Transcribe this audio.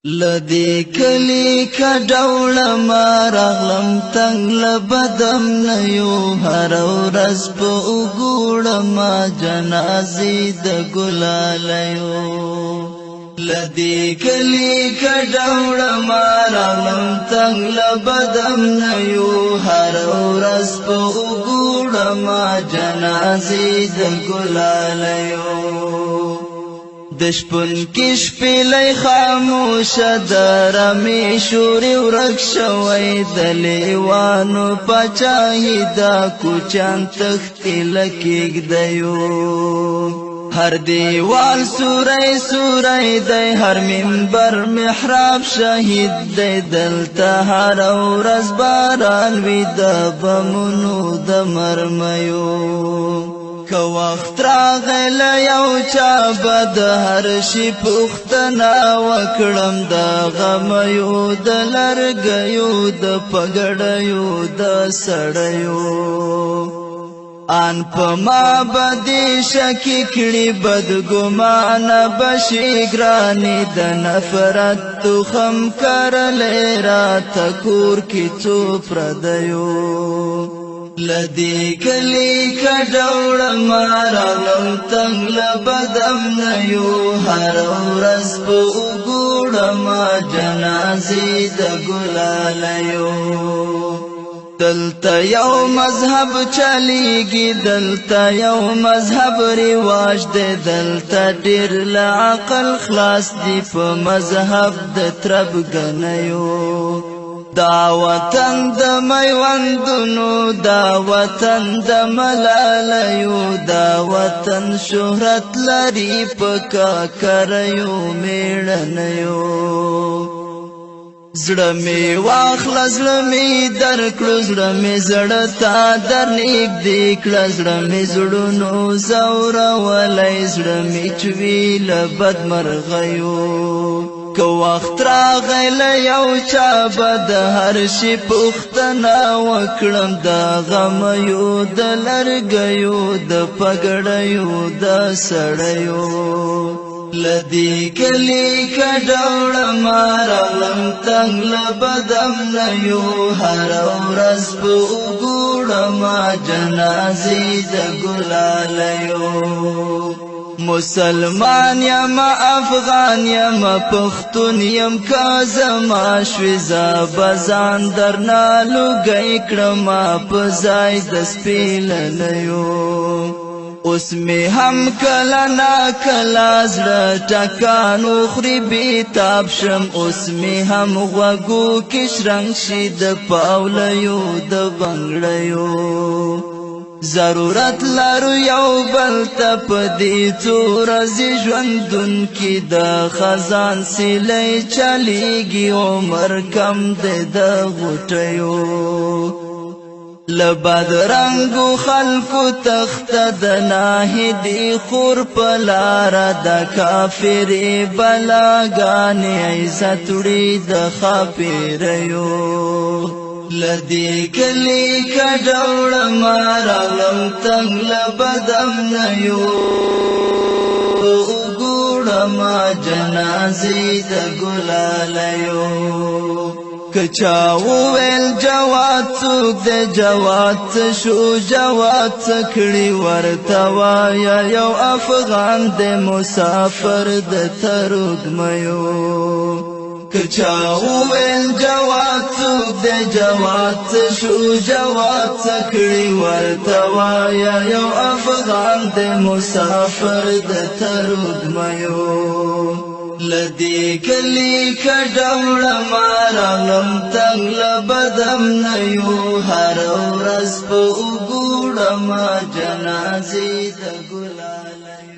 لدی کلی kada وړمه راغلم تنگ لبدم نیو هر ورځ په وګړمه جنازې د ګلالیو لدی کلی kada وړمه راغلم تنگ لبدم نیو هر ورځ په وګړمه جنازې د ګلالیو دشپن کش پیلی خاموش درمی شوری ورک شوی دلیوانو پچاہی دا کوچان تختی لکیگ دیو هر دیوال سوری سوری دی هر منبر محراب شهید دی دلتا هر ورځ باران وی د بمونو د مرمیو که وخت راغل یو چا بد هر شي پوښتنه وکړم د غمیو د لرګیو د پګړیو د سړیو آن په ما بدې شکې کړي بدګمانه بشي ګرانې د نفرت تخم کرلی راته کور کې څو پردیو لدی کلی kada وړمه راغلم تنگ لبدم نیو هر ورځ په وګړمه جنازې د ګلالیو دلته یو مذهب چلیږي دلته یو مذهب رواج دی دلته ډېر له عقل خلاص دی په مذهب د تربګنیو دا وطن د میوندونو دا وطن د ملالیو دا وطن شهرت لري په کاکریو میړنیو زړه می واخله زړه می درکړو زړه می زړه تا درنږدې کړه زړه می زړونو ځورولی زړه می چوي له بدمرغیو که وخت راغل یو چا بد هر شي پوښتنه وکړم د غمیو د لرګیو د پګړیو د سړیو لدی کلی kada وړمه راغلم تنگ لبدم نیو هر ورځ په وګړمه جنازې د ګلالیو مسلمان یم افغان یم پښتون یم که زما شوي زه به ځان درنه لوګی کړمه په ځای د سپېلنیو اوس مې هم کله ناکله زړه ټکان وخوري بېتاب شم اوس مې هم غوږو کې شرنګ شي د پاولیو د بنګړیو ضرورت لرو یو بل ته په دې څو ورځې ژوندون کې د خزان سیلی چلیږي عمر کم دی د غوټیو له بدرنګو خلکو تخته د ناهدي خور په لاره د کافرې بلاګانې عزت وړي د ښاپیریو لدی کلی kada وړمه راغلم تنگ لبدم نیو وګړمه جنازې د ګلالیو که چا وویل جواد څوک دی جواد څه شو جواد څه کړي ورته وایه یو افغان دی مسافر د ترږمیو که چا وویل جواد څوک دی جواد څه شو جواد څه کړي ورته وایه یو افغان دی مسافر د ترږمیو لدی کلی kada وړمه راغلم تنگ لبدم نیو هر ورځ په وګړمه جنازې د ګلالیو